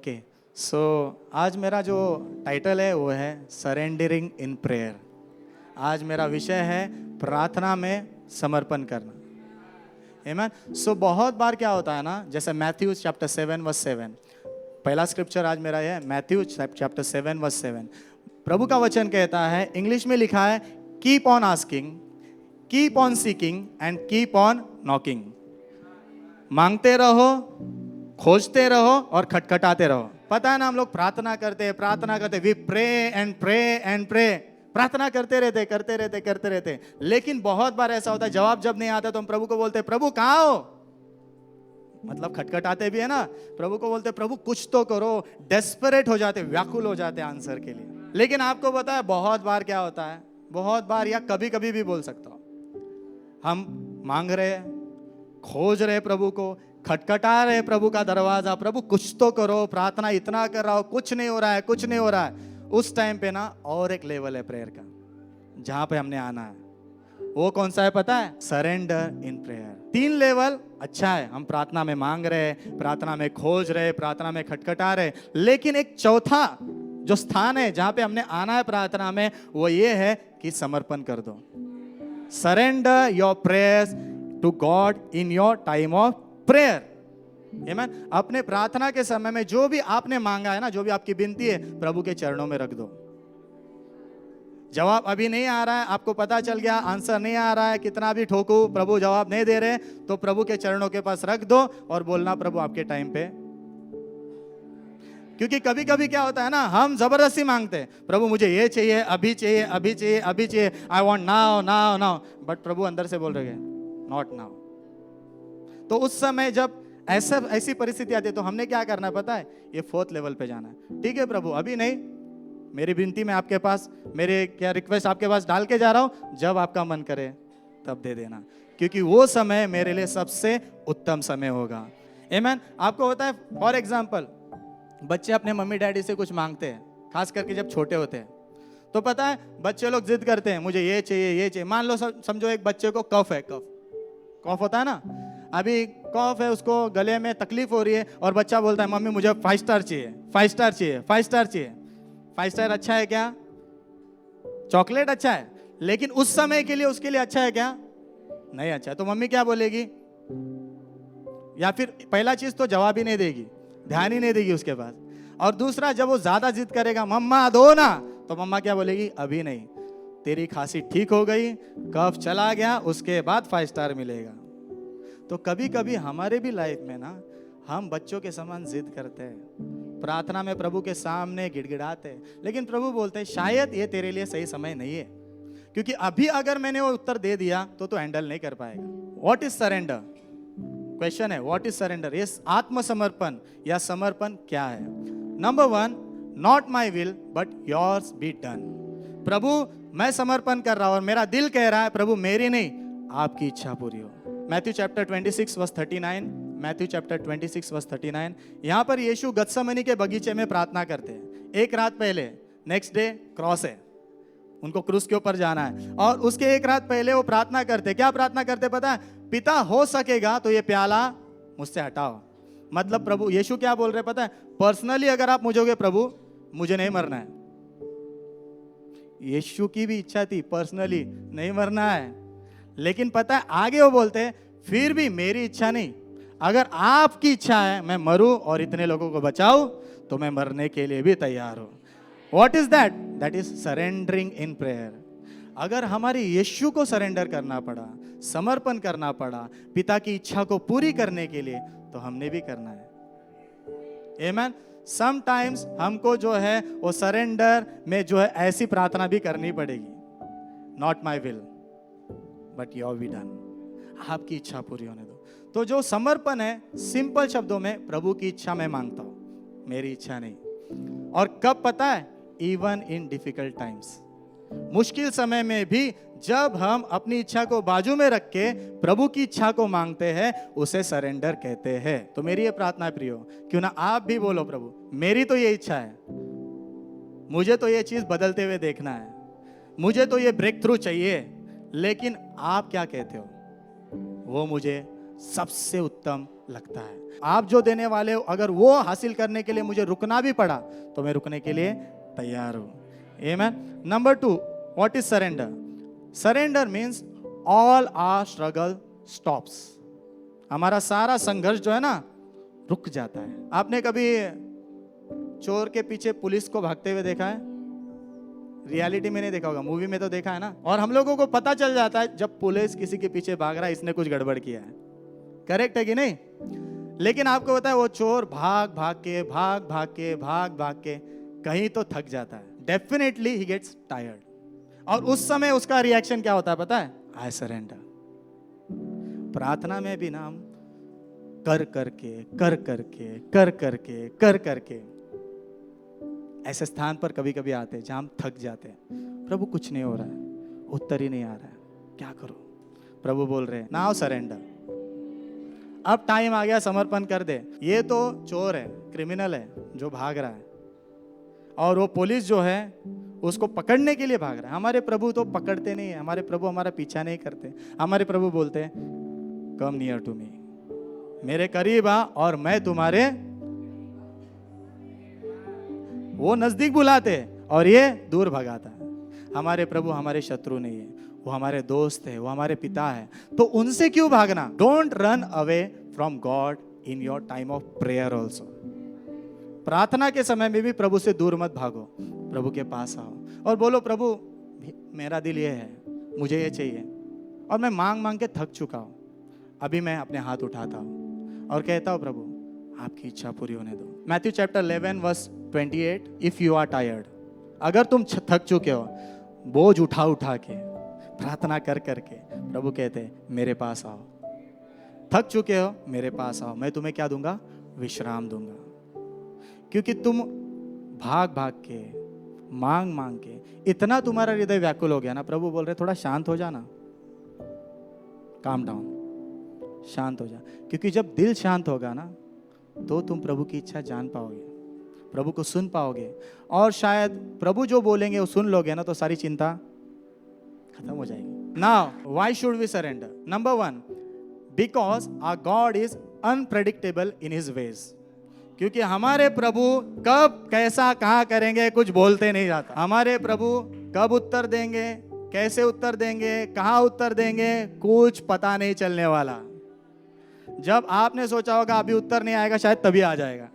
Okay so आज मेरा जो टाइटल है वो है सरेंडरिंग इन प्रेयर। आज मेरा विषय है प्रार्थना में समर्पण करना। आमीन। सो बहुत बार क्या होता है ना, जैसे मैथ्यू चैप्टर 7 वर्स 7, पहला स्क्रिप्चर आज मेरा है मैथ्यू चैप्टर 7 वर्स 7। प्रभु का वचन कहता है, इंग्लिश में लिखा है, keep on asking, keep on seeking and keep on knocking. मांगते रहो, खोजते रहो और खटखटाते रहो। पता है ना, हम लोग प्रार्थना करते, we pray and pray and pray, प्रार्थना करते रहते, लेकिन बहुत बार ऐसा होता है जवाब जब नहीं आता तो हम प्रभु को बोलते, प्रभु कहाँ हो? मतलब खटखटाते भी है ना, प्रभु को बोलते, प्रभु कुछ तो करो, डेस्परेट हो जाते, व्याकुल हो जाते आंसर के लिए। लेकिन आपको पता है बहुत बार क्या होता है, बहुत बार या कभी कभी भी बोल सकता हूं, हम मांग रहे, खोज रहे प्रभु को, खटखटा रहे प्रभु का दरवाजा, प्रभु कुछ तो करो, प्रार्थना इतना कर रहा हो, कुछ नहीं हो रहा है। उस टाइम पे ना और एक लेवल है प्रेयर का, जहां पे हमने आना है। वो कौन सा है पता है? Surrender in prayer. 3 लेवल अच्छा है, हम प्रार्थना में मांग रहे, प्रार्थना में खोज रहे, प्रार्थना में खटखटा रहे, लेकिन एक चौथा जो स्थान है जहां पे हमने आना है प्रार्थना में, वो ये है कि समर्पण कर दो। Surrender your prayers to God in your time of prayer. आमीन। अपने प्रार्थना के समय में जो भी आपने मांगा है ना, जो भी आपकी विनती है, प्रभु के चरणों में रख दो। जवाब अभी नहीं आ रहा है, आपको पता चल गया आंसर नहीं आ रहा है, कितना भी ठोकू प्रभु जवाब नहीं दे रहे, तो प्रभु के चरणों के पास रख दो और बोलना, प्रभु आपके टाइम पे। क्योंकि कभी कभी क्या होता है ना, हम जबरदस्ती मांगते हैं, प्रभु मुझे ये चाहिए, अभी चाहिए, आई वांट नाउ, बट प्रभु अंदर से बोल रहे हैं नॉट नाउ। तो उस समय जब ऐसी परिस्थिति आती है तो हमने क्या करना है पता है? ये 4th लेवल पे जाना है। ठीक है प्रभु, अभी नहीं, मेरी विनती में आपके पास, मेरे क्या रिक्वेस्ट आपके पास डाल के जा रहा हूं, जब आपका मन करे तब दे देना, क्योंकि वो समय मेरे लिए सबसे उत्तम समय होगा। आमीन। आपको होता है, फॉर एग्जाम्पल, बच्चे अपने मम्मी डैडी से कुछ मांगते हैं, खास करके जब छोटे होते हैं, तो पता है बच्चे लोग जिद करते हैं, मुझे ये चाहिए। मान लो समझो एक बच्चे को कफ है, कफ होता है ना, अभी कफ है, उसको गले में तकलीफ हो रही है और बच्चा बोलता है, मम्मी मुझे 5 स्टार चाहिए। 5 स्टार अच्छा है क्या? चॉकलेट अच्छा है, लेकिन उस समय के लिए उसके लिए अच्छा है क्या? नहीं अच्छा। तो मम्मी क्या बोलेगी? या फिर पहला चीज तो जवाब ही नहीं देगी, ध्यान ही नहीं देगी उसके पास। और दूसरा, जब वो ज्यादा जिद करेगा, मम्मा दो ना, तो मम्मा क्या बोलेगी? अभी नहीं, तेरी खांसी ठीक हो गई, कफ चला गया, उसके बाद 5 स्टार मिलेगा। तो कभी कभी हमारे भी लाइफ में ना, हम बच्चों के समान जिद करते हैं, प्रार्थना में प्रभु के सामने गिड़गिड़ाते हैं, लेकिन प्रभु बोलते हैं शायद ये तेरे लिए सही समय नहीं है, क्योंकि अभी अगर मैंने वो उत्तर दे दिया तो हैंडल नहीं कर पाएगा। What is surrender? क्वेश्चन है, व्हाट इज सरेंडर? ये आत्मसमर्पण या समर्पण क्या है? Number 1, not my will but yours be done. प्रभु मैं समर्पण कर रहा हूं और मेरा दिल कह रहा है, प्रभु मेरी नहीं, आपकी इच्छा पूरी हो। Matthew chapter 26 verse 39, Matthew chapter 26 verse 39। यहां पर यीशु गत्समनी के बगीचे में प्रार्थना करते हैं। एक रात पहले, नेक्स्ट डे क्रॉस है, उनको क्रूस के ऊपर जाना है, और उसके एक रात पहले वो प्रार्थना करते, क्या प्रार्थना करते पता है? पिता हो सकेगा तो ये प्याला मुझसे हटाओ। मतलब प्रभु यीशु क्या बोल रहे पता है? पर्सनली अगर आप मुझोगे प्रभु, मुझे नहीं मरना है। यीशु की भी इच्छा थी पर्सनली नहीं मरना है, लेकिन पता है आगे वो बोलते हैं, फिर भी मेरी इच्छा नहीं, अगर आपकी इच्छा है मैं मरूं और इतने लोगों को बचाऊं, तो मैं मरने के लिए भी तैयार हूं। What is that? That is surrendering in prayer. अगर हमारे यीशु को सरेंडर करना पड़ा, समर्पण करना पड़ा पिता की इच्छा को पूरी करने के लिए, तो हमने भी करना है। आमीन। समटाइम्स हमको जो है वो सरेंडर में जो है ऐसी प्रार्थना भी करनी पड़ेगी, not my will but your be done, आपकी इच्छा पूरी होने दो। तो जो समर्पण है, सिंपल शब्दों में, प्रभु की इच्छा मैं मांगता हूं, मेरी इच्छा नहीं। और कब पता है? इवन इन डिफिकल्ट टाइम्स, मुश्किल समय में भी जब हम अपनी इच्छा को बाजू में रख के प्रभु की इच्छा को मांगते हैं, उसे सरेंडर कहते हैं। तो मेरी ये प्रार्थना है प्रियो, क्यों ना आप भी बोलो, प्रभु मेरी तो ये इच्छा है, मुझे तो ये चीज बदलते हुए देखना है, मुझे तो ये ब्रेक थ्रू चाहिए, लेकिन आप क्या कहते हो वो मुझे सबसे उत्तम लगता है। आप जो देने वाले हो, अगर वो हासिल करने के लिए मुझे रुकना भी पड़ा तो मैं रुकने के लिए तैयार हूं। Amen. Number 2, what is surrender? Surrender means all our struggle stops. हमारा सारा संघर्ष जो है ना रुक जाता है। आपने कभी चोर के पीछे पुलिस को भागते हुए देखा है? रियलिटी में नहीं देखा होगा, मूवी में तो देखा है ना। और हम लोगों को पता चल जाता है जब पुलिस किसी के पीछे भाग रहा है, इसने कुछ गड़बड़ किया है। करेक्ट है कि नहीं? लेकिन आपको पता है वो चोर भाग भाग के कहीं तो थक जाता है। Definitely he gets tired. और उस समय उसका रिएक्शन क्या होता है पता है? I surrender. प्रार्थना में भी ना हम कर करके ऐसे स्थान पर कभी कभी आते हैं जहां हम थक जाते हैं। प्रभु कुछ नहीं हो रहा है, उत्तर ही नहीं आ रहा है, क्या करो? प्रभु बोल रहे हैं नाउ सरेंडर, अब टाइम आ गया, समर्पण कर दे। ये तो चोर है, क्रिमिनल है जो भाग रहा है, और वो पुलिस जो है उसको पकड़ने के लिए भाग रहा है। हमारे प्रभु तो पकड़ते नहीं है, हमारे प्रभु हमारा पीछा नहीं करते। हमारे प्रभु बोलते हैं कम नियर टू मी, मेरे करीब आ और मैं तुम्हारे, वो नजदीक बुलाते और ये दूर भगाता है। हमारे प्रभु हमारे शत्रु नहीं है, वो हमारे दोस्त है, वो हमारे पिता है। तो उनसे क्यों भागना? Don't run away from God in your time of prayer also. प्रार्थना के समय में भी प्रभु से दूर मत भागो, प्रभु के पास आओ और बोलो प्रभु मेरा दिल ये है, मुझे ये चाहिए, और मैं मांग मांग के थक चुका हूं। अभी मैं अपने हाथ उठाता हूं और कहता हूं प्रभु आपकी इच्छा पूरी होने दो। Matthew chapter 11 verse 28, if you are tired, अगर तुम थक चुके हो, बोझ उठा उठा के, प्रार्थना कर करके, प्रभु कहते हैं मेरे पास आओ। थक चुके हो मेरे पास आओ, मैं तुम्हें क्या दूंगा? विश्राम दूंगा। क्योंकि तुम भाग भाग के, मांग मांग के इतना तुम्हारा हृदय व्याकुल हो गया ना, प्रभु बोल रहे थोड़ा शांत हो जाना, काम डाउन, शांत हो जा। क्योंकि जब दिल शांत होगा ना तो तुम प्रभु की इच्छा जान पाओगे, प्रभु को सुन पाओगे, और शायद प्रभु जो बोलेंगे वो सुन लोगे ना तो सारी चिंता खत्म हो जाएगी। Now why should we surrender? Number 1, because our God is unpredictable in his ways. क्योंकि हमारे प्रभु कब कैसा कहाँ करेंगे कुछ बोलते नहीं जाता। हमारे प्रभु कब उत्तर देंगे, कैसे उत्तर देंगे, कहाँ उत्तर देंगे, कुछ पता नहीं चलने वाला। जब आपने सोचा होगा अभी उत्तर नहीं आएगा, शायद तभी आ जाएगा।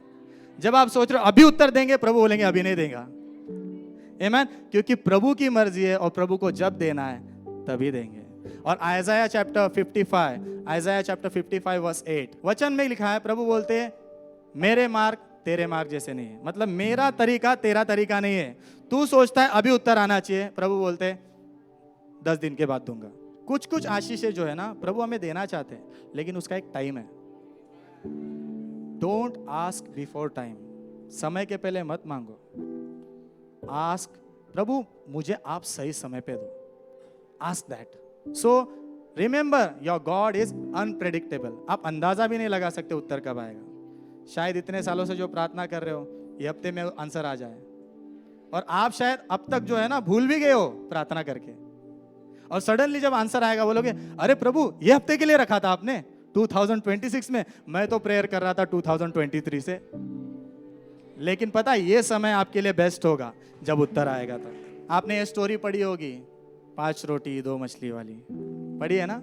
जब आप सोच रहे हो अभी उत्तर देंगे, प्रभु बोलेंगे अभी नहीं देगा। आमीन। क्योंकि प्रभु की मर्जी है और प्रभु को जब देना है तभी देंगे। और आइज़ाया चैप्टर 55 वर्स 8 वचन में लिखा है, प्रभु बोलते हैं मेरे मार्ग तेरे मार्ग जैसे नहीं है। मतलब मेरा तरीका तेरा तरीका नहीं है। तू सोचता है अभी उत्तर आना चाहिए, प्रभु बोलते हैं 10 दिन के बाद दूंगा। कुछ कुछ आशीषें जो है ना प्रभु हमें देना चाहते हैं, लेकिन उसका एक टाइम है। डोंट आस्क बिफोर टाइम, समय के पहले मत मांगो। आस्क प्रभु मुझे आप सही समय पे दो, ask that. So remember your God is unpredictable. आप अंदाजा भी नहीं लगा सकते उत्तर कब आएगा। शायद इतने सालों से जो प्रार्थना कर रहे हो, ये हफ्ते में आंसर आ जाए, और आप शायद अब तक जो है ना भूल भी गए हो प्रार्थना करके, और सडनली जब आंसर आएगा बोलोगे अरे प्रभु ये हफ्ते के लिए रखा था आपने 2026 में, मैं तो प्रेयर कर रहा था 2023 से। लेकिन पता है ये समय आपके लिए बेस्ट होगा जब उत्तर आएगा। तो आपने ये स्टोरी पढ़ी होगी 5 रोटी 2 मछली वाली, पढ़ी है ना?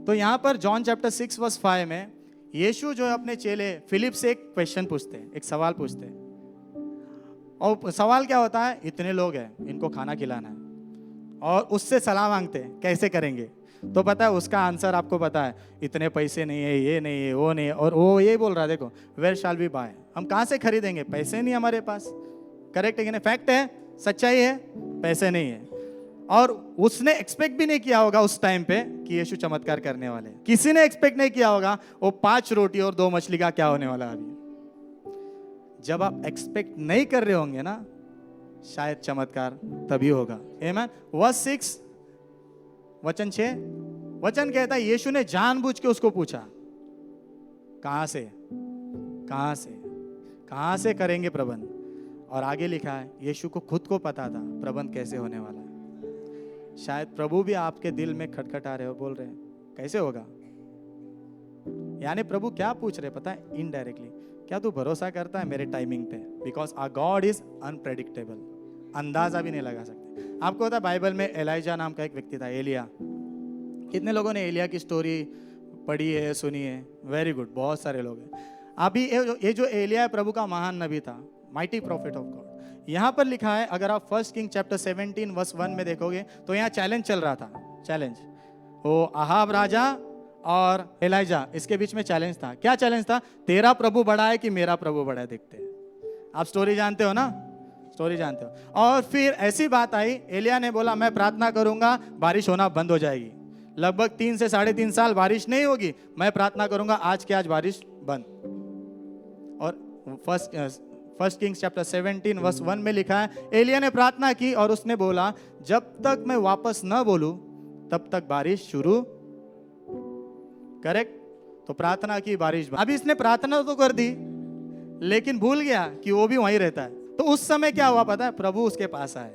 तो यहाँ पर जॉन चैप्टर 6 वर्स 5 में यीशु जो है अपने चेले फिलिप से एक क्वेश्चन पूछते हैं, एक सवाल पूछते हैं। और सवाल क्या होता है? इतने लोग हैं, इनको खाना खिलाना है, और उससे सलाह मांगते हैं कैसे करेंगे। तो पता है उसका आंसर आपको पता है, इतने पैसे नहीं है, ये नहीं है, वो नहीं है। और वो ये बोल रहा है देखो वेयर शैल वी बाय, हम कहाँ से खरीदेंगे, पैसे नहीं हमारे पास। करेक्ट है कि नहीं? फैक्ट है, सच्चाई है, पैसे नहीं है। और उसने एक्सपेक्ट भी नहीं किया होगा उस टाइम पे कि यीशु चमत्कार करने वाले। किसी ने एक्सपेक्ट नहीं किया होगा वो 5 रोटी और 2 मछली का क्या होने वाला। अभी जब आप एक्सपेक्ट नहीं कर रहे होंगे ना, शायद चमत्कार तभी होगा। आमीन। वर्स 6 वचन 6 वचन कहता है यीशु ने जानबूझ के उसको पूछा कहां से करेंगे प्रबंध। और आगे लिखा है यीशु को खुद को पता था प्रबंध कैसे होने वाला है। शायद प्रभु भी आपके दिल में खटखटा रहे हो, बोल रहे हैं कैसे होगा, यानी प्रभु क्या पूछ रहे पता है इनडायरेक्टली, क्या तू भरोसा करता है मेरे टाइमिंग पे? Because our God is unpredictable, अंदाजा भी नहीं लगा सकते। आपको पता है बाइबल में एलाइजा नाम का एक व्यक्ति था, एलिया। कितने लोगों ने एलिया की स्टोरी पढ़ी है, सुनी है? वेरी गुड, बहुत सारे लोग हैं। अभी ये जो एलिया है प्रभु का महान नबी था, माइटी प्रॉफिट ऑफ गॉड। यहाँ पर लिखा है, अगर आप 1 किंग चैप्टर 17 वर्स 1 में देखोगे तो यहाँ चैलेंज चल रहा था। चैलेंज वो अहाब राजा और एलाइजा, इसके बीच में चैलेंज था। क्या चैलेंज था? तेरा प्रभु बड़ा है कि मेरा प्रभु बड़ा है? देखते हैं। आप स्टोरी जानते हो ना, स्टोरी जानते हो। और फिर ऐसी बात आई, एलिया ने बोला मैं प्रार्थना करूंगा बारिश होना बंद हो जाएगी। लगभग 3 से 3.5 साल बारिश नहीं होगी, मैं प्रार्थना करूंगा आज के आज बारिश बंद। और फर्स्ट किंग्स चैप्टर 17 वर्स 1 में लिखा है, एलिया ने प्रार्थना की और उसने बोला जब तक मैं वापस न बोलूं तब तक बारिश शुरू। करेक्ट? तो प्रार्थना की, बारिश। अभी इसने प्रार्थना तो कर दी लेकिन भूल गया कि वो भी वहीं रहता है। तो उस समय क्या हुआ पता है? प्रभु उसके पास आए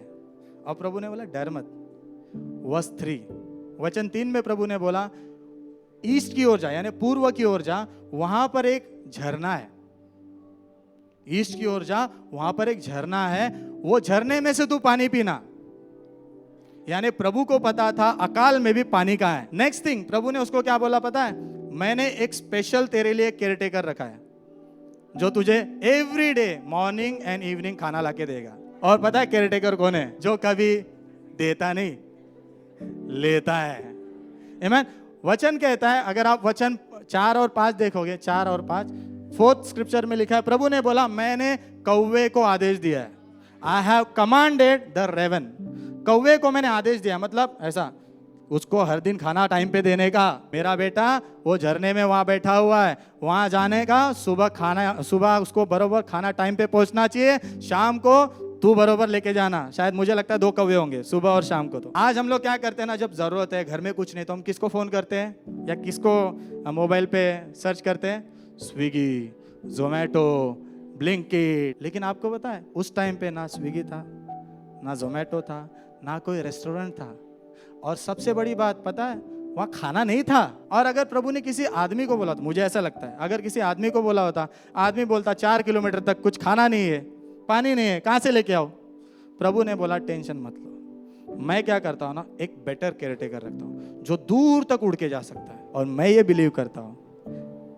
और प्रभु ने बोला डर मत। वर्स 3 वचन 3 में प्रभु ने बोला ईस्ट की ओर जा, यानी पूर्व की ओर जा, वहां पर एक झरना है। ईस्ट की ओर जा, वहां पर एक झरना है, वो झरने में से तू पानी पीना। यानी प्रभु को पता था अकाल में भी पानी कहाँ है। नेक्स्ट थिंग प्रभु ने उसको क्या बोला पता है? मैंने एक स्पेशल तेरे लिए केयरटेकर रखा है जो तुझे every day morning and evening खाना लाके देगा। और पता है केयरटेकर कौन है? जो कभी देता नहीं, लेता है। आमीन। वचन कहता है, अगर आप वचन 4 और 5 देखोगे, 4 और 5 4th स्क्रिप्चर में लिखा है, प्रभु ने बोला मैंने कौवे को आदेश दिया है। I have commanded the raven. कौवे को मैंने आदेश दिया, मतलब ऐसा उसको हर दिन खाना टाइम पे देने का। मेरा बेटा वो झरने में वहां बैठा हुआ है, वहां जाने का, सुबह उसको बरोबर खाना टाइम पे पहुंचना चाहिए, शाम को तू बरोबर लेके जाना। शायद मुझे लगता है 2 कौवे होंगे सुबह और शाम को। तो आज हम लोग क्या करते हैं ना, जब जरूरत है, घर में कुछ नहीं, तो हम किसको फोन करते हैं या किसको मोबाइल पे सर्च करते हैं? Swiggy, Zomato, Blinkit. लेकिन आपको पता है उस टाइम पे ना स्विगी था, ना जोमेटो था, ना कोई रेस्टोरेंट था, और सबसे बड़ी बात पता है वहाँ खाना नहीं था। और अगर प्रभु ने किसी आदमी को बोला, तो मुझे ऐसा लगता है अगर किसी आदमी को बोला होता, आदमी बोलता 4 किलोमीटर तक कुछ खाना नहीं है, पानी नहीं है, कहाँ से लेके आओ? प्रभु ने बोला टेंशन मत लो, मैं क्या करता हूँ ना, एक बेटर केयरटेकर रखता हूँ जो दूर तक उड़ के जा सकता है। और मैं ये बिलीव करता हूँ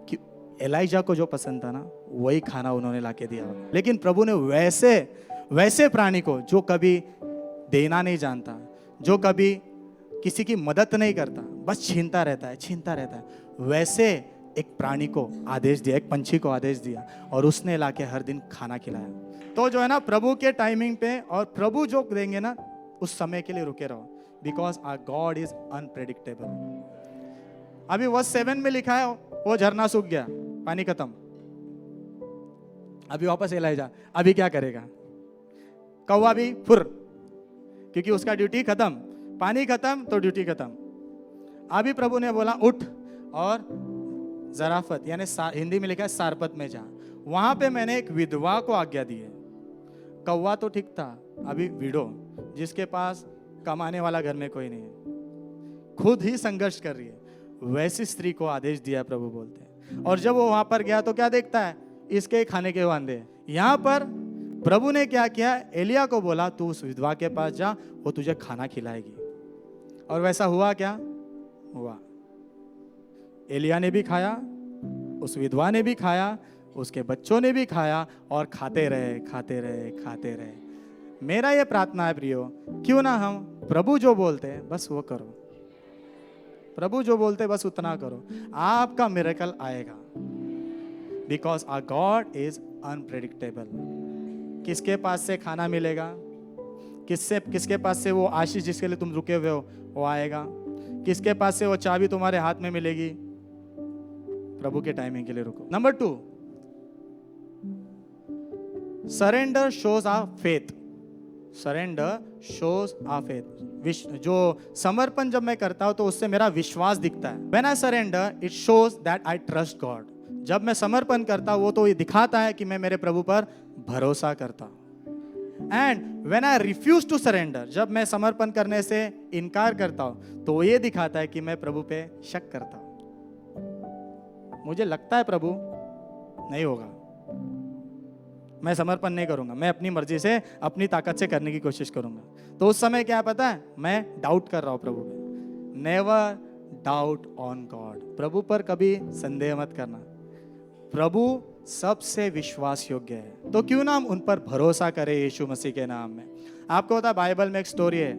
कि एलाइजा को जो पसंद था ना, वही खाना उन्होंने लाके दिया। लेकिन प्रभु ने वैसे प्राणी को जो कभी देना नहीं जानता, जो कभी किसी की मदद नहीं करता, बस छीनता रहता है, वैसे एक प्राणी को आदेश दिया, एक पंछी को आदेश दिया, और उसने लाके हर दिन खाना खिलाया। तो जो है ना, प्रभु के टाइमिंग पे और प्रभु जो देंगे ना, उस समय के लिए रुके रहो, because our God is unpredictable. अभी वर्स 7 में लिखा है वो झरना सूख गया, पानी खत्म। अभी वापस एलाइजा, अभी क्या करेगा? कौवा भी फुर, क्योंकि उसका ड्यूटी खत्म, पानी खत्म तो ड्यूटी खत्म। अभी प्रभु ने बोला उठ और जराफत, यानी हिंदी में लिखा है सारपत में जा, वहां पे मैंने एक विधवा को आज्ञा दी है। कौवा तो ठीक था, अभी विडो, जिसके पास कमाने वाला घर में कोई नहीं है, खुद ही संघर्ष कर रही है, वैसी स्त्री को आदेश दिया प्रभु बोलते हैं। और जब वो वहां पर गया तो क्या देखता है? इसके खाने के वांदे। यहाँ पर प्रभु ने क्या किया? एलिया को बोला तू उस विधवा के पास जा, वो तुझे खाना खिलाएगी। और वैसा हुआ क्या? हुआ। एलिया ने भी खाया, उस विधवा ने भी खाया, उसके बच्चों ने भी खाया, और खाते रहे। मेरा ये प्रार्थना है प्रियो, क्यों ना हम प्रभु जो बोलते हैं बस वो करो, प्रभु जो बोलते बस उतना करो, आपका मिरेकल आएगा। Because our God is unpredictable. किसके पास से खाना मिलेगा, किसके पास से वो आशीष जिसके लिए तुम रुके हुए हो वो आएगा, किसके पास से वो चाबी तुम्हारे हाथ में मिलेगी? प्रभु के टाइमिंग के लिए रुको। Number 2, surrender shows our faith. Surrender shows our faith. जो समर्पण जब मैं करता हूं तो उससे मेरा विश्वास दिखता है। When I surrender it shows that I trust God. जब मैं समर्पण करता हूं वो तो ये दिखाता है कि मैं मेरे प्रभु पर भरोसा करता हूं। And when I refuse to surrender, जब मैं समर्पण करने से इनकार करता हूं तो ये दिखाता है कि मैं प्रभु पे शक करता हूं। मुझे लगता है प्रभु नहीं होगा, मैं समर्पण नहीं करूंगा, मैं अपनी मर्जी से अपनी ताकत से करने की कोशिश करूंगा। तो उस समय क्या पता है, मैं डाउट कर रहा हूं प्रभु पे। नेवर डाउट ऑन गॉड, प्रभु पर कभी संदेह मत करना। प्रभु सबसे विश्वास योग्य है, तो क्यों ना हम उन पर भरोसा करें यीशु मसीह के नाम में। आपको पता है बाइबल में एक स्टोरी है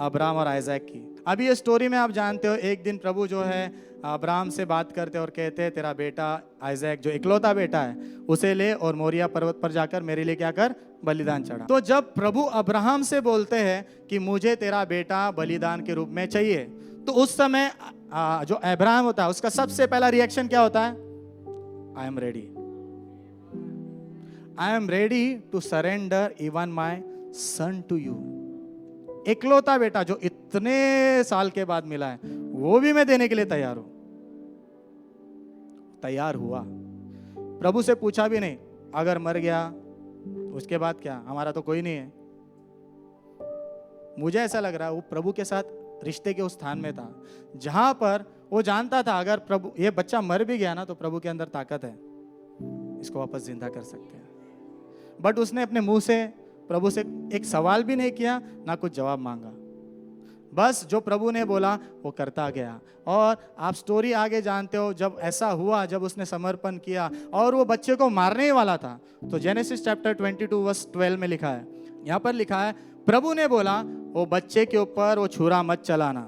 अब्राहम और आइजैक की। अभी ये स्टोरी में आप जानते हो, एक दिन प्रभु जो है अब्राहम से बात करते और कहते हैं तेरा बेटा आइजैक जो इकलौता बेटा है उसे ले और मोरिया पर्वत पर जाकर मेरे लिए क्या कर, बलिदान चढ़ा। तो जब प्रभु अब्राहम से बोलते हैं कि मुझे तेरा बेटा बलिदान के रूप में चाहिए, तो उस समय जो अब्राहम होता है उसका सबसे पहला रिएक्शन क्या होता है, I am ready, I am ready to surrender even my son to you. इकलौता बेटा जो इतने साल के बाद मिला है वो भी मैं देने के लिए तैयार हूं। तैयार हुआ, प्रभु से पूछा भी नहीं अगर मर गया उसके बाद क्या, हमारा तो कोई नहीं है। मुझे ऐसा लग रहा है वो प्रभु के साथ रिश्ते के उस स्थान में था जहां पर वो जानता था अगर प्रभु ये बच्चा मर भी गया ना तो प्रभु के अंदर ताकत है, इसको वापस जिंदा कर सकते हैं। बट उसने अपने मुंह से प्रभु से एक सवाल भी नहीं किया, ना कुछ जवाब मांगा, बस जो प्रभु ने बोला वो करता गया। और आप स्टोरी आगे जानते हो, जब ऐसा हुआ, जब उसने समर्पण किया और वो बच्चे को मारने ही वाला था, तो जेनेसिस चैप्टर 22 वर्स 12 में लिखा है, यहाँ पर लिखा है प्रभु ने बोला वो बच्चे के ऊपर वो छुरा मत चलाना,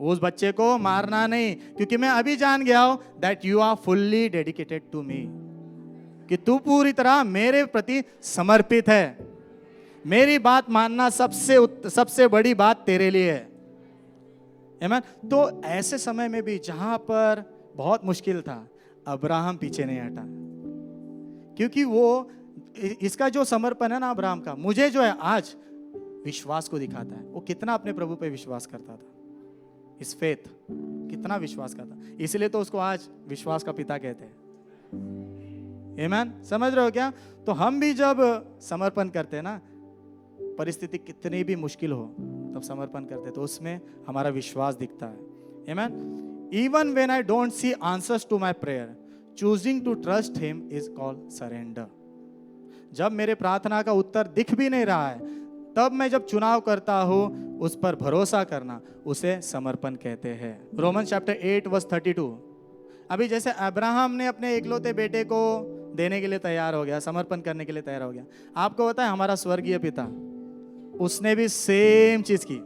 उस बच्चे को मारना नहीं, क्योंकि मैं अभी जान गया हूं that you are fully dedicated to me, कि तू पूरी तरह मेरे प्रति समर्पित है, मेरी बात मानना सबसे बड़ी बात तेरे लिए है। आमीन। तो ऐसे समय में भी जहां पर बहुत मुश्किल था, अब्राहम पीछे नहीं हटा, क्योंकि वो इसका जो समर्पण है ना अब्राहम का, मुझे जो है आज विश्वास को दिखाता है, वो कितना अपने प्रभु पे विश्वास करता था, इस फेथ कितना विश्वास करता, इसलिए तो उसको आज विश्वास का पिता कहते हैं। आमीन। समझ रहे हो क्या? तो हम भी जब समर्पण करते हैं ना, परिस्थिति कितनी भी मुश्किल हो तब समर्पण करते तो उसमें हमारा विश्वास दिखता है। आमीन। Even when I don't see answers to my prayer, choosing to trust him is called surrender. जब मेरे प्रार्थना का उत्तर दिख भी नहीं रहा है, तब मैं जब चुनाव करता हूं उस पर भरोसा करना, उसे समर्पण कहते हैं। Romans chapter 8 verse 32। अभी जैसे अब्राहम ने अपने इकलौते बेटे को देने के लिए तैयार हो गया, समर्पण करने के लिए तैयार हो गया, आपको पता है हमारा स्वर्गीय पिता उसने भी सेम चीज की।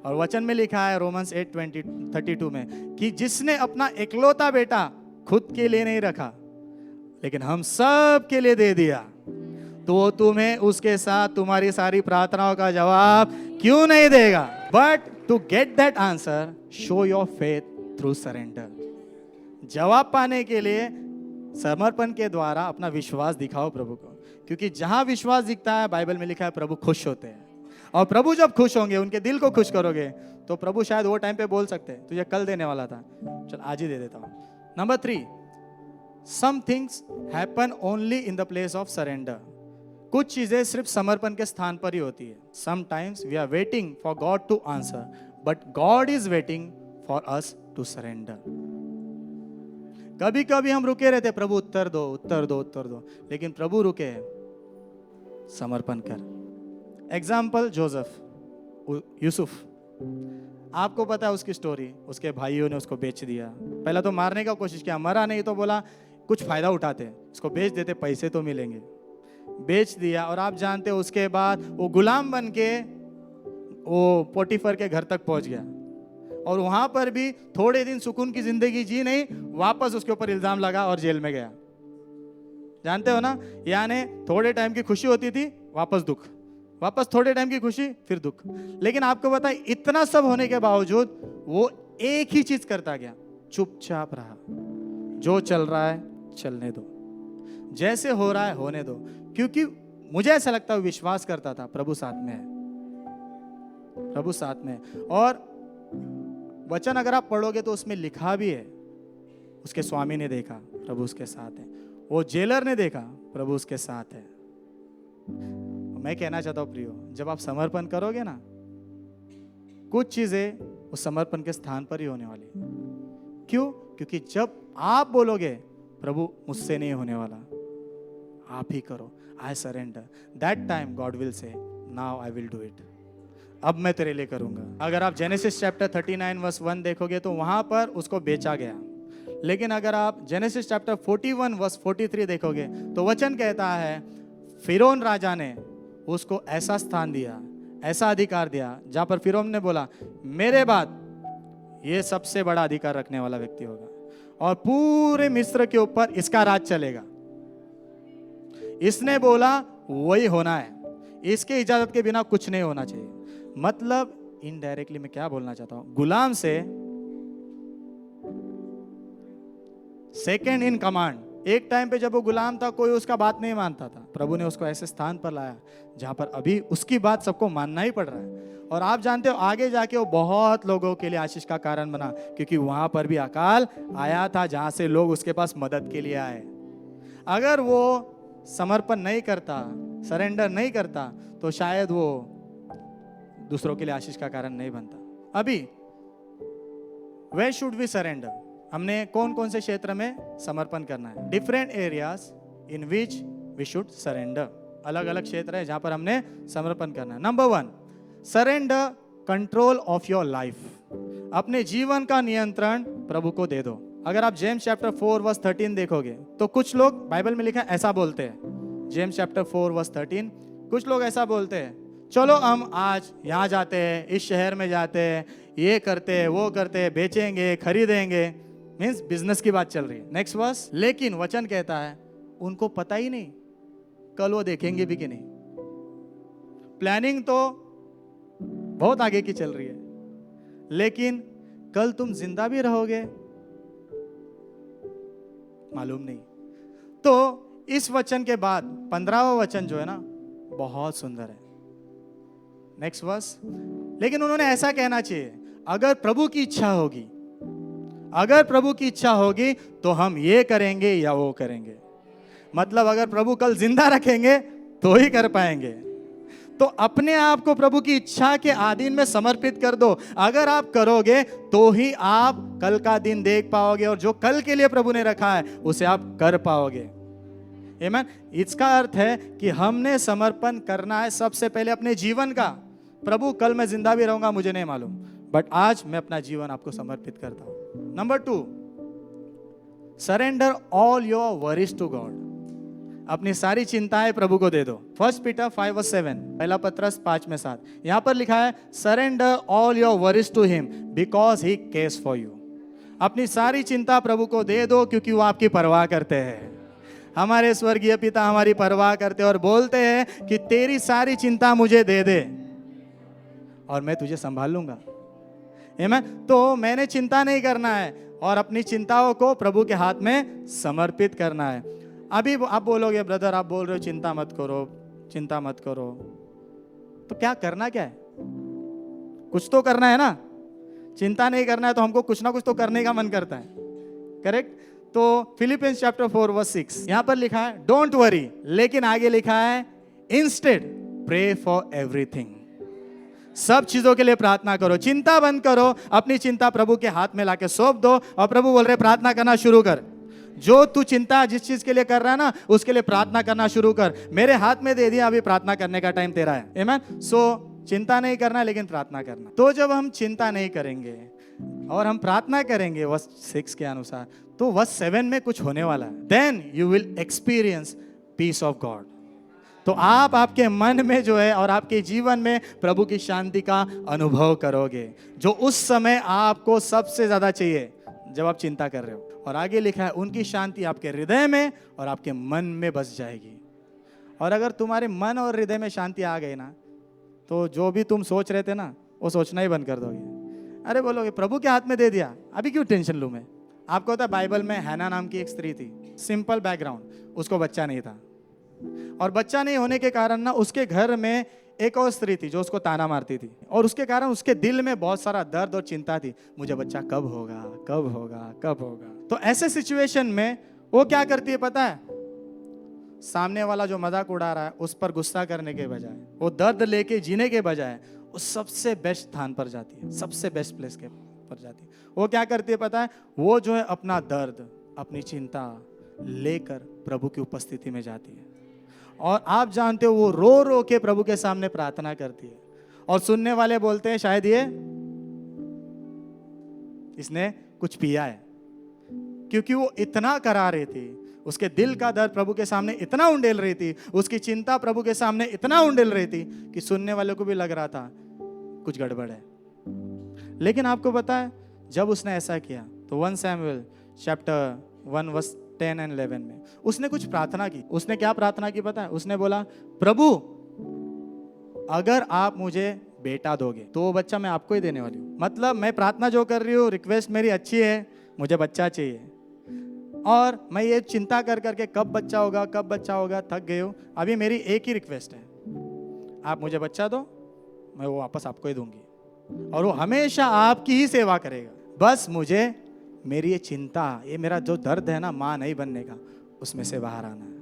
और वचन में लिखा है रोमन्स 8:32 में कि जिसने अपना इकलौता बेटा खुद के लिए नहीं रखा लेकिन हम सब के लिए दे दिया, तो वो तुम्हें उसके साथ तुम्हारी सारी प्रार्थनाओं का जवाब क्यों नहीं देगा? But to get that answer show your faith through surrender. जवाब पाने के लिए समर्पण के द्वारा अपना विश्वास दिखाओ प्रभु को, क्योंकि जहां विश्वास दिखता है बाइबल में लिखा है प्रभु खुश होते हैं। और प्रभु जब खुश होंगे, उनके दिल को खुश करोगे, तो प्रभु शायद वो टाइम पे बोल सकते हैं तुझे कल देने वाला था, चल आज ही दे देता हूं। Number 3, some things happen only in the place of surrender. कुछ चीजें सिर्फ समर्पण के स्थान पर ही होती है। Sometimes we are waiting for God to answer, but God is waiting for us to surrender. कभी कभी हम रुके रहते, प्रभु उत्तर दो उत्तर दो उत्तर दो, लेकिन प्रभु रुके हैं, समर्पण कर। एग्जाम्पल जोसेफ, यूसुफ, आपको पता है उसकी स्टोरी। उसके भाइयों ने उसको बेच दिया, पहले तो मारने का कोशिश किया, मरा नहीं तो बोला कुछ फायदा उठाते, इसको बेच देते, पैसे तो मिलेंगे। बेच दिया, और आप जानते हो उसके बाद वो गुलाम बन के वो पोटीफर के घर तक पहुंच गया, और वहां पर भी थोड़े दिन सुकून की जिंदगी जी नहीं, वापस उसके ऊपर इल्जाम लगा और जेल में गया। जानते हो ना, यानी थोड़े टाइम की खुशी होती थी, वापस दुख, वापस थोड़े टाइम की खुशी, फिर दुख। लेकिन आपको पता है इतना सब होने के बावजूद वो एक ही चीज करता गया, चुपचाप रहा। जो चल रहा है चलने दो, जैसे हो रहा है होने दो, क्योंकि मुझे ऐसा लगता है विश्वास करता था प्रभु साथ में है, प्रभु साथ में है। और वचन अगर आप पढ़ोगे तो उसमें लिखा भी है, उसके स्वामी ने देखा प्रभु उसके साथ है, वो जेलर ने देखा प्रभु उसके साथ है। मैं कहना चाहता हूं प्रियो, जब आप समर्पण करोगे ना, कुछ चीजें उस समर्पण के स्थान पर ही होने वाली। क्यों? क्योंकि जब आप बोलोगे प्रभु मुझसे नहीं होने वाला, आप ही करो, I surrender, that time God will say now I will do it, अब मैं तेरे लिए करूंगा। अगर आप जेनेसिस चैप्टर 39 वर्स 1 देखोगे तो वहां पर उसको बेचा गया। लेकिन अगर आप जेनेसिस चैप्टर 41 वर्स 43 देखोगे तो वचन कहता है फिरौन राजा ने उसको ऐसा स्थान दिया, ऐसा अधिकार दिया, जहां पर फिरौन ने बोला मेरे बाद ये सबसे बड़ा अधिकार रखने वाला व्यक्ति होगा और पूरे मिस्र के ऊपर इसका राज चलेगा। इसने बोला वही होना है, इसके इजाजत के बिना कुछ नहीं होना चाहिए। मतलब इनडायरेक्टली मैं क्या बोलना चाहता हूं, गुलाम से सेकंड इन कमांड। एक टाइम पे जब वो गुलाम था कोई उसका बात नहीं मानता था, प्रभु ने उसको ऐसे स्थान पर लाया जहां पर अभी उसकी बात सबको मानना ही पड़ रहा है। और आप जानते हो आगे जाके वो बहुत लोगों के लिए आशीष का कारण बना, क्योंकि वहां पर भी अकाल आया था जहां से लोग उसके पास मदद के लिए आए। अगर वो समर्पण नहीं करता, सरेंडर नहीं करता, तो शायद वो दूसरों के लिए आशीष का कारण नहीं बनता। अभी वेयर शुड वी सरेंडर, हमने कौन कौन से क्षेत्र में समर्पण करना है? Different areas in which we should surrender, अलग अलग क्षेत्र है जहां पर हमने समर्पण करना है। Number 1, surrender control of your life, अपने जीवन का नियंत्रण प्रभु को दे दो। अगर आप जेम्स चैप्टर 4 वर्स 13 देखोगे तो कुछ लोग बाइबल में लिखा है ऐसा बोलते हैं, जेम्स चैप्टर 4 वर्स 13, कुछ लोग ऐसा बोलते हैं चलो हम आज यहाँ जाते हैं, इस शहर में जाते हैं, ये करते हैं, वो करते हैं, बेचेंगे, खरीदेंगे, मीन्स बिजनेस की बात चल रही है। नेक्स्ट वर्स, लेकिन वचन कहता है उनको पता ही नहीं कल वो देखेंगे भी कि नहीं। प्लानिंग तो बहुत आगे की चल रही है, लेकिन कल तुम जिंदा भी रहोगे मालूम नहीं। तो इस वचन के बाद 15वां वचन जो है ना बहुत सुंदर है। नेक्स्ट वर्स, लेकिन उन्होंने ऐसा कहना चाहिए अगर प्रभु की इच्छा होगी, अगर प्रभु की इच्छा होगी तो हम ये करेंगे या वो करेंगे। मतलब अगर प्रभु कल जिंदा रखेंगे तो ही कर पाएंगे। तो अपने आप को प्रभु की इच्छा के अधीन में समर्पित कर दो। अगर आप करोगे तो ही आप कल का दिन देख पाओगे और जो कल के लिए प्रभु ने रखा है उसे आप कर पाओगे। आमीन। इसका अर्थ है कि हमने समर्पण करना है सबसे पहले अपने जीवन का। प्रभु कल मैं जिंदा भी रहूंगा मुझे नहीं मालूम, बट आज मैं अपना जीवन आपको समर्पित करता हूं। Number 2, surrender all your worries to God, अपनी सारी चिंताएं प्रभु को दे दो। 1 पीटर 5:7, पहला पत्रस 5:7, यहां पर लिखा है surrender all your worries to him because he cares for you. अपनी सारी चिंता प्रभु को दे दो क्योंकि वो आपकी परवाह करते हैं। हमारे स्वर्गीय पिता हमारी परवाह करते हैं और बोलते हैं कि तेरी सारी चिंता मुझे दे दे और मैं तुझे संभाल लूंगा। आमीन। तो मैंने चिंता नहीं करना है और अपनी चिंताओं को प्रभु के हाथ में समर्पित करना है। अभी आप बोलोगे ब्रदर आप बोल रहे हो चिंता मत करो, चिंता मत करो, तो क्या करना क्या है? कुछ तो करना है ना। चिंता नहीं करना है तो हमको कुछ ना कुछ तो करने का मन करता है, करेक्ट? तो फिलिपियंस चैप्टर 4 वर्स 6 यहां पर लिखा है डोंट वरी, लेकिन आगे लिखा है इंस्टेड प्रे फॉर एवरीथिंग, सब चीजों के लिए प्रार्थना करो। चिंता बंद करो, अपनी चिंता प्रभु के हाथ में लाके सौंप दो और प्रभु बोल रहे प्रार्थना करना शुरू कर। जो तू चिंता जिस चीज के लिए कर रहा है ना उसके लिए प्रार्थना करना शुरू कर। मेरे हाथ में दे दिया, अभी प्रार्थना करने का टाइम तेरा है। आमीन। सो चिंता नहीं करना लेकिन प्रार्थना करना। तो जब हम चिंता नहीं करेंगे और हम प्रार्थना करेंगे वर्स 6 के अनुसार, तो वर्स 7 में कुछ होने वाला है। Then you will experience peace of God. तो आप आपके मन में जो है और आपके जीवन में प्रभु की शांति का अनुभव करोगे, जो उस समय आपको सबसे ज्यादा चाहिए जब आप चिंता कर रहे हो। और आगे लिखा है उनकी शांति आपके हृदय में और आपके मन में बस जाएगी। और अगर तुम्हारे मन और हृदय में शांति आ गई ना, तो जो भी तुम सोच रहे थे ना वो सोचना ही बंद कर दोगे। अरे बोलोगे प्रभु के हाथ में दे दिया, अभी क्यों टेंशन लूं मैं। आपको पता है बाइबल में हैना नाम की एक स्त्री थी, सिंपल बैकग्राउंड, उसको बच्चा नहीं था और बच्चा नहीं होने के कारण ना उसके घर में एक और स्त्री थी जो उसको ताना मारती थी और उसके कारण उसके दिल में बहुत सारा दर्द और चिंता थी, मुझे बच्चा कब होगा कब होगा कब होगा। तो ऐसे सिचुएशन में वो क्या करती है पता है? सामने वाला जो मजाक उड़ा रहा है उस पर गुस्सा करने के बजाय, वो दर्द लेके जीने के बजाय, वो सबसे बेस्ट स्थान पर जाती है, सबसे बेस्ट प्लेस के ऊपर जाती है। वो क्या करती है पता है? वो जो है अपना दर्द, अपनी चिंता लेकर प्रभु की उपस्थिति में जाती है। और आप जानते हो वो रो रो के प्रभु के सामने प्रार्थना करती है। और सुनने वाले बोलते हैं शायद ये इसने कुछ पिया है, क्योंकि वो इतना करा रही थी, उसके दिल का दर्द प्रभु के सामने इतना उंडेल रही थी, उसकी चिंता प्रभु के सामने इतना उंडेल रही थी कि सुनने वालों को भी लग रहा था कुछ गड़बड़ है। लेकिन आपको पता है जब उसने ऐसा किया तो 1 सैमुएल चैप्टर 1 वर्स 10 and 11 में उसने कुछ प्रार्थना की। उसने क्या प्रार्थना की पता है? उसने बोला, प्रभु अगर आप मुझे बेटा दोगे तो वो बच्चा मैं आपको ही देने वाली हूँ। मतलब मैं प्रार्थना जो कर रही हूँ, रिक्वेस्ट मेरी अच्छी है, मुझे बच्चा चाहिए, और मैं ये चिंता कर करके कब बच्चा होगा कब बच्चा होगा थक गई हूँ। अभी मेरी एक ही रिक्वेस्ट है, आप मुझे बच्चा दो, मैं वो वापस आपको ही दूंगी और वो हमेशा आपकी ही सेवा करेगा। बस मुझे मेरी ये चिंता, ये मेरा जो दर्द है ना माँ नहीं बनने का, उसमें से बाहर आना है।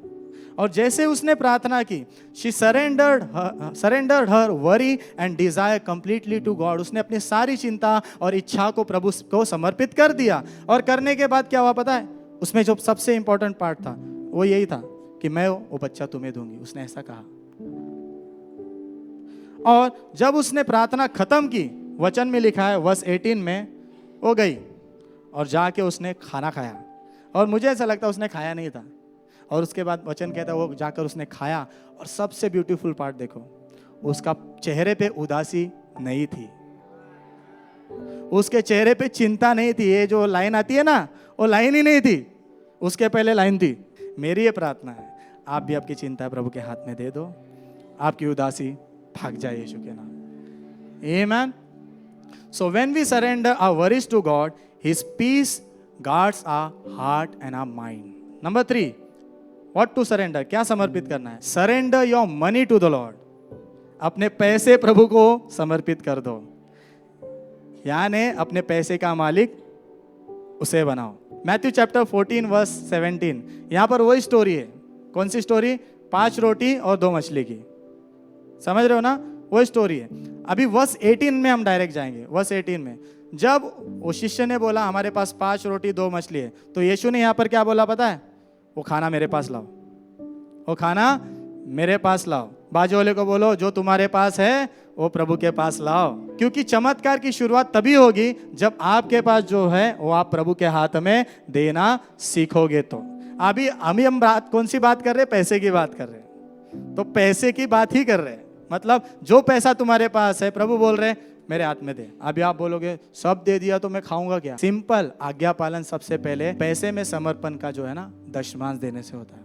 और जैसे उसने प्रार्थना की, she surrendered her worry and desire completely to God. उसने अपनी सारी चिंता और इच्छा को प्रभु को समर्पित कर दिया। और करने के बाद क्या हुआ पता है? उसमें जो सबसे इंपॉर्टेंट पार्ट था वो यही था कि मैं वो बच्चा तुम्हें दूंगी। उसने ऐसा कहा। और जब उसने प्रार्थना खत्म की, वचन में लिखा है वर्स 18 में, वो गई और जाके उसने खाना खाया। और मुझे ऐसा लगता है उसने खाया नहीं था। और उसके बाद वचन कहता है वो जाकर उसने खाया। और सबसे ब्यूटीफुल पार्ट देखो, उसका चेहरे पे उदासी नहीं थी, उसके चेहरे पे चिंता नहीं थी। ये जो लाइन आती है ना, वो लाइन ही नहीं थी, उसके पहले लाइन थी, मेरी ये प्रार्थना है आप भी आपकी चिंता प्रभु के हाथ में दे दो, आपकी उदासी भाग जाए यीशु के नाम। आमेन। So when we surrender our worries to God, His peace guards our heart and our mind. Number 3, what to surrender? क्या समर्पित करना है? Surrender your money to the Lord. अपने पैसे प्रभु को समर्पित कर दो, यानी अपने पैसे का मालिक उसे बनाओ। मैथ्यू चैप्टर 14 वर्स 17, यहाँ पर वही स्टोरी है। कौन सी स्टोरी? 5 रोटी और 2 मछली की। समझ रहे हो ना? वही स्टोरी है। अभी वर्स 18 में हम डायरेक्ट जाएंगे। वर्स 18 में जब वो शिष्य ने बोला हमारे पास 5 रोटी 2 मछली है, तो यीशु ने यहाँ पर क्या बोला पता है? वो खाना मेरे पास लाओ, वो खाना मेरे पास लाओ। बाजू वाले को बोलो जो तुम्हारे पास है वो प्रभु के पास लाओ। क्योंकि चमत्कार की शुरुआत तभी होगी जब आपके पास जो है वो आप प्रभु के हाथ में देना सीखोगे। तो अभी हम बात कौन सी बात कर रहे हैं? पैसे की बात कर रहे हैं। तो पैसे की बात ही कर रहे हैं, मतलब जो पैसा तुम्हारे पास है प्रभु बोल रहे हैं मेरे हाथ में दे। अभी आप बोलोगे सब दे दिया तो मैं खाऊंगा क्या? सिंपल, आज्ञा पालन सबसे पहले पैसे में समर्पण का जो है ना दशमांश देने से होता है।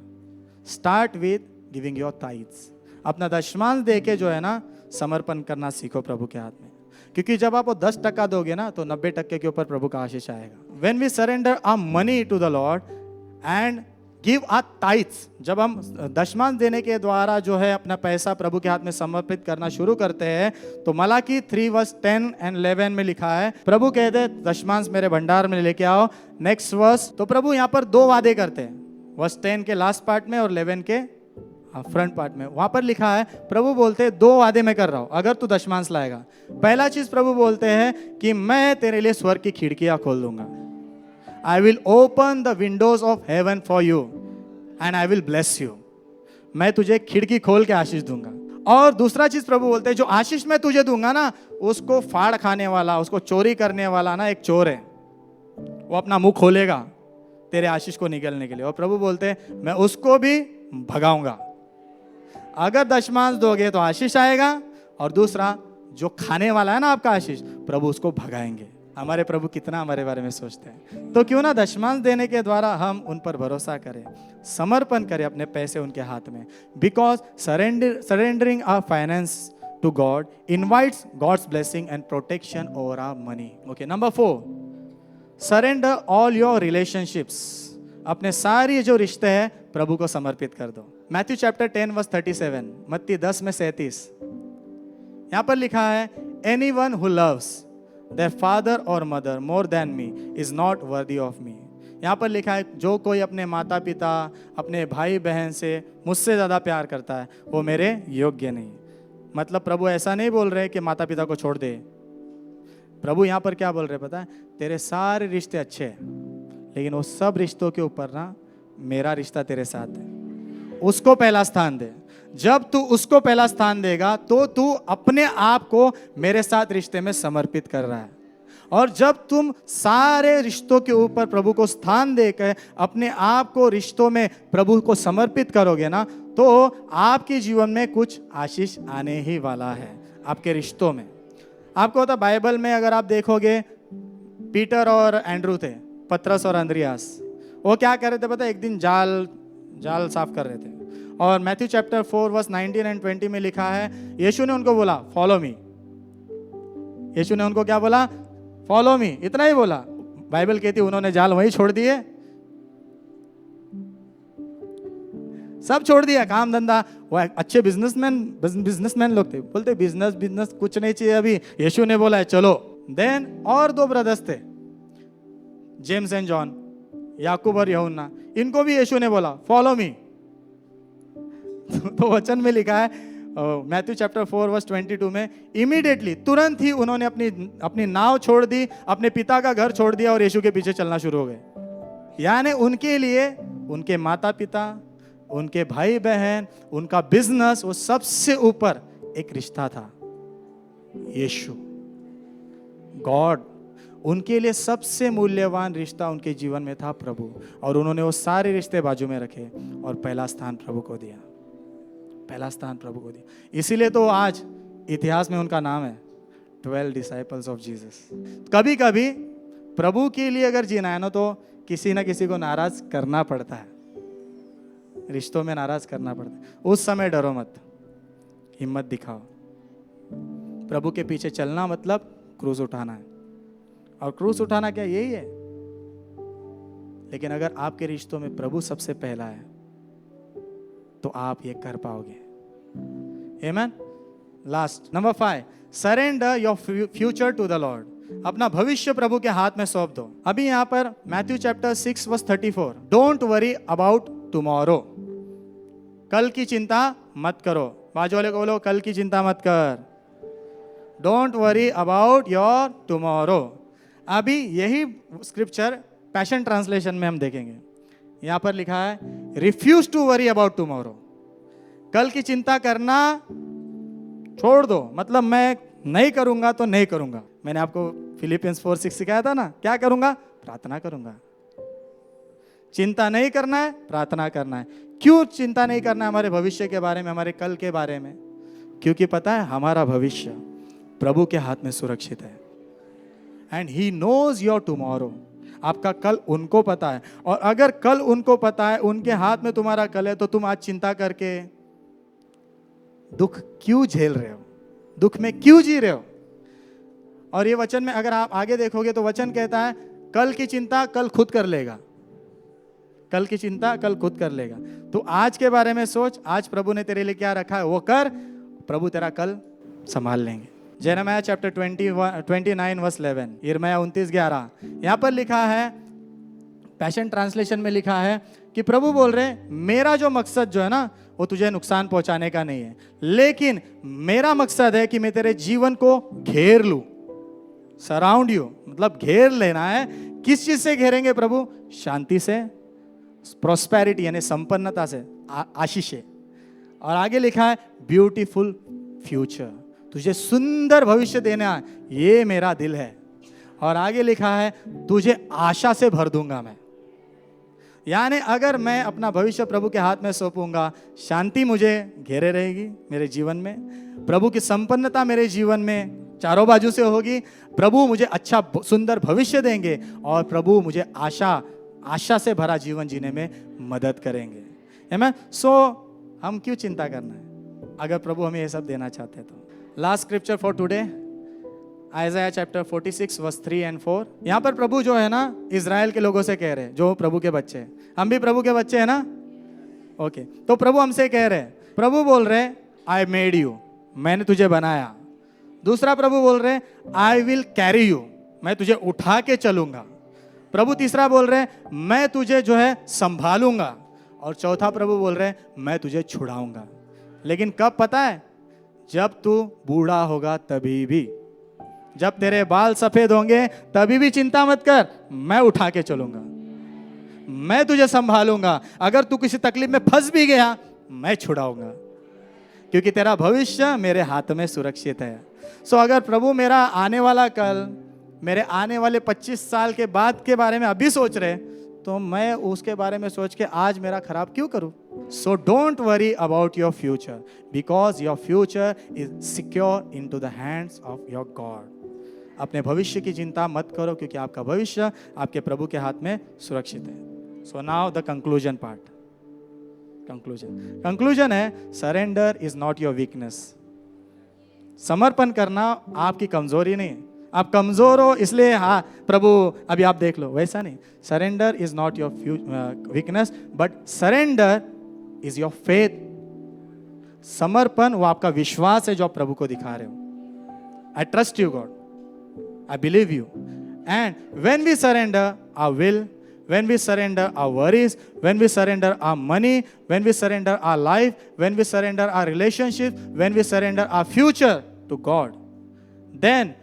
Start with giving your tights. अपना दशमांश दे के जो है ना समर्पण करना सीखो प्रभु के हाथ में, क्योंकि जब आप वो 10% दोगे ना तो 90% के ऊपर प्रभु का आशीष आएगा। When we surrender our money to the Lord and give our tithes, जब हम दशमांश देने के द्वारा जो है अपना पैसा प्रभु के हाथ में समर्पित करना शुरू करते हैं, तो मलाकी 3 वर्स 10 and 11 में लिखा है, प्रभु कहते हैं दशमांश मेरे भंडार में लेके आओ। नेक्स्ट वर्स, तो प्रभु यहाँ पर 2 वादे करते हैं, वर्स 10 के लास्ट पार्ट में और 11 के फ्रंट पार्ट में। वहां पर लिखा है प्रभु बोलते हैं 2 वादे मैं कर रहा हूं अगर तू दशमांश लाएगा। पहला चीज प्रभु बोलते हैं कि मैं तेरे लिए स्वर्ग की खिड़कियां खोल दूंगा। I will open the windows of heaven for you and I will bless you. मैं तुझे खिड़की खोल के आशीष दूंगा। और दूसरा चीज प्रभु बोलते हैं जो आशीष मैं तुझे दूंगा ना, उसको फाड़ खाने वाला, उसको चोरी करने वाला ना एक चोर है, वो अपना मुंह खोलेगा तेरे आशीष को निगलने के लिए। और प्रभु बोलते हैं मैं उसको भी भगाऊंगा। अगर दशमांश दोगे तो आशीष आएगा, और दूसरा जो खाने वाला है ना आपका आशीष, प्रभु उसको भगाएंगे। हमारे प्रभु कितना हमारे बारे में सोचते हैं। तो क्यों ना दशमांश देने के द्वारा हम उन पर भरोसा करें, समर्पण करें अपने पैसे उनके हाथ में। Because surrendering our finance to God invites God's blessing and protection over our money. Okay, number 4, surrender all your relationships. अपने सारे जो रिश्ते हैं प्रभु को समर्पित कर दो। मैथ्यू चैप्टर 10 वर्स 37, मत्ती 10 में 37, यहाँ पर लिखा है anyone who loves their father or mother more than me is not worthy of me। यहाँ पर लिखा है जो कोई अपने माता पिता, अपने भाई बहन से मुझसे ज़्यादा प्यार करता है वो मेरे योग्य नहीं। मतलब प्रभु ऐसा नहीं बोल रहे कि माता पिता को छोड़ दे, प्रभु यहाँ पर क्या बोल रहे पता है, तेरे सारे रिश्ते अच्छे हैं, लेकिन वो सब रिश्तों के ऊपर ना मेरा रिश्ता तेरे साथ है, उसको पहला स्थान दे। जब तू उसको पहला स्थान देगा तो तू अपने आप को मेरे साथ रिश्ते में समर्पित कर रहा है। और जब तुम सारे रिश्तों के ऊपर प्रभु को स्थान देकर अपने आप को रिश्तों में प्रभु को समर्पित करोगे ना, तो आपके जीवन में कुछ आशीष आने ही वाला है आपके रिश्तों में। आपको पता बाइबल में अगर आप देखोगे, पीटर और एंड्रू थे, पतरस और अंद्रियास, वो क्या कर रहे थे पता है, एक दिन जाल साफ कर रहे थे। और मैथ्यू चैप्टर 4 वर्स 19 एंड 20 में लिखा है, यीशु ने उनको बोला फॉलो मी। यीशु ने उनको क्या बोला, फॉलो मी, इतना ही बोला। बाइबल कहती उन्होंने जाल वहीं छोड़ दिए, सब छोड़ दिया, काम धंधा। वो अच्छे बिजनेसमैन लोग थे, बोलते बिजनेस कुछ नहीं चाहिए अभी, यीशु ने बोला है चलो। देन और दो ब्रदर्स थे, जेम्स एंड जॉन, याकूब और यूहन्ना, इनको भी यीशु ने बोला फॉलो मी। तो वचन में लिखा है मैथ्यू चैप्टर 4 वर्स 22 में, इमीडिएटली तुरंत ही उन्होंने अपनी नाव छोड़ दी, अपने पिता का घर छोड़ दिया और यीशु के पीछे चलना शुरू हो गए। यानी उनके लिए उनके माता पिता, उनके भाई बहन, उनका बिजनेस, वो सबसे ऊपर एक रिश्ता था, यीशु, गॉड। उनके लिए सबसे मूल्यवान रिश्ता उनके जीवन में था प्रभु, और उन्होंने वो सारे रिश्ते बाजू में रखे और पहला स्थान प्रभु को दिया, पहला स्थान प्रभु को दिया। इसीलिए तो आज इतिहास में उनका नाम है 12 डिसाइपल्स ऑफ जीसस। कभी कभी प्रभु के लिए अगर जीना है ना, तो किसी ना किसी को नाराज करना पड़ता है, रिश्तों में नाराज करना पड़ता है। उस समय डरो मत, हिम्मत दिखाओ। प्रभु के पीछे चलना मतलब क्रूस उठाना है, और क्रूस उठाना क्या यही है। लेकिन अगर आपके रिश्तों में प्रभु सबसे पहला है तो आप ये कर पाओगे। आमीन। Last number 5, surrender your future to the Lord. अपना भविष्य प्रभु के हाथ में सौंप दो। अभी यहाँ पर Matthew chapter 6 verse 34, don't worry about tomorrow, कल की चिंता मत करो। बाजू वाले को बोलो कल की चिंता मत कर, don't worry about your tomorrow. अभी यही स्क्रिप्चर पैशन ट्रांसलेशन में हम देखेंगे, यहां पर लिखा है refuse to worry about tomorrow, कल की चिंता करना छोड़ दो, मतलब मैं नहीं करूंगा तो नहीं करूंगा। मैंने आपको फिलिपियंस 4:6 सिखाया था ना, क्या करूंगा, प्रार्थना करूंगा। चिंता नहीं करना है, प्रार्थना करना है। क्यों चिंता नहीं करना है हमारे भविष्य के बारे में, हमारे कल के बारे में? क्योंकि पता है हमारा भविष्य प्रभु के हाथ में सुरक्षित है, and he knows your tomorrow. आपका कल उनको पता है, और अगर कल उनको पता है, उनके हाथ में तुम्हारा कल है, तो तुम आज चिंता करके दुख क्यों झेल रहे हो, दुख में क्यों जी रहे हो? और ये वचन में अगर आप आगे देखोगे तो वचन कहता है कल की चिंता कल खुद कर लेगा, कल की चिंता कल खुद कर लेगा। तो आज के बारे में सोच, आज प्रभु ने तेरे लिए क्या रखा है वो कर, प्रभु तेरा कल संभाल लेंगे। जेरेमिया चैप्टर 29 वर्स 11, यिर्मयाह 29:11, यहाँ पर लिखा है, पैशन ट्रांसलेशन में लिखा है कि प्रभु बोल रहे मेरा जो मकसद जो है ना, वो तुझे नुकसान पहुंचाने का नहीं है, लेकिन मेरा मकसद है कि मैं तेरे जीवन को घेर लूं, सराउंड यू, मतलब घेर लेना है। किस चीज से घेरेंगे प्रभु? शांति से, प्रोस्पेरिटी यानी संपन्नता से, आशीष से। और आगे लिखा है ब्यूटीफुल फ्यूचर, तुझे सुंदर भविष्य देना, ये मेरा दिल है। और आगे लिखा है तुझे आशा से भर दूंगा मैं। यानी अगर मैं अपना भविष्य प्रभु के हाथ में सौंपूंगा, शांति मुझे घेरे रहेगी मेरे जीवन में, प्रभु की संपन्नता मेरे जीवन में चारों बाजू से होगी, प्रभु मुझे अच्छा सुंदर भविष्य देंगे, और प्रभु मुझे आशा से भरा जीवन जीने में मदद करेंगे। आमीन। सो हम क्यों चिंता करना है अगर प्रभु हमें ये सब देना चाहते हैं तो? Last scripture for today, Isaiah chapter 46 verse 3 and 4। यहाँ पर प्रभु जो है ना, इजराइल के लोगों से कह रहे हैं जो प्रभु के बच्चे हैं, हम भी प्रभु के बच्चे हैं ना, ओके। तो प्रभु हमसे कह रहे हैं, प्रभु बोल रहे आई मेड यू, मैंने तुझे बनाया। दूसरा प्रभु बोल रहे आई विल कैरी यू, मैं तुझे उठा के चलूंगा। प्रभु तीसरा बोल रहे मैं तुझे जो है संभालूंगा। और चौथा प्रभु बोल रहे मैं तुझे छुड़ाऊंगा। लेकिन कब पता है? जब तू बूढ़ा होगा तभी भी। जब तेरे बाल सफेद होंगे तभी भी चिंता मत कर, मैं उठा के चलूंगा, मैं तुझे संभालूंगा। अगर तू किसी तकलीफ में फंस भी गया, मैं छुड़ाऊंगा, क्योंकि तेरा भविष्य मेरे हाथ में सुरक्षित है। सो अगर प्रभु मेरा आने वाला कल, मेरे आने वाले 25 साल के बाद के बारे में अभी सोच रहे, तो मैं उसके बारे में सोच के आज मेरा खराब क्यों करूं? So don't worry about your future, because your future is secure in to the hands of your God. अपने भविष्य की चिंता मत करो, क्योंकि आपका भविष्य आपके प्रभु के हाथ में सुरक्षित है। So now the conclusion part. Conclusion है, surrender is not your weakness. समर्पण करना आपकी कमजोरी नहीं है। आप कमजोर हो इसलिए हाँ प्रभु अभी आप देख लो, वैसा नहीं। Surrender is not your weakness, but surrender is your faith. समर्पण वो आपका विश्वास है जो आप प्रभु को दिखा रहे हो। I trust you God, I believe you. And when we surrender our will, when we surrender our worries, when we surrender our money, when we surrender our life, when we surrender our relationship, when we surrender our future to God, then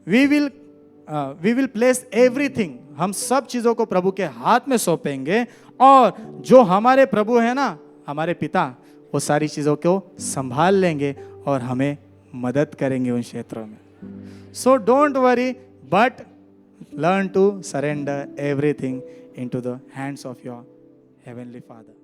we will place everything. हम सब चीजों को प्रभु के हाथ में सौंपेंगे, और जो हमारे प्रभु है ना, हमारे पिता, वो सारी चीजों को संभाल लेंगे और हमें मदद करेंगे उन क्षेत्रों में। So don't worry, but learn to surrender everything into the hands of your Heavenly Father.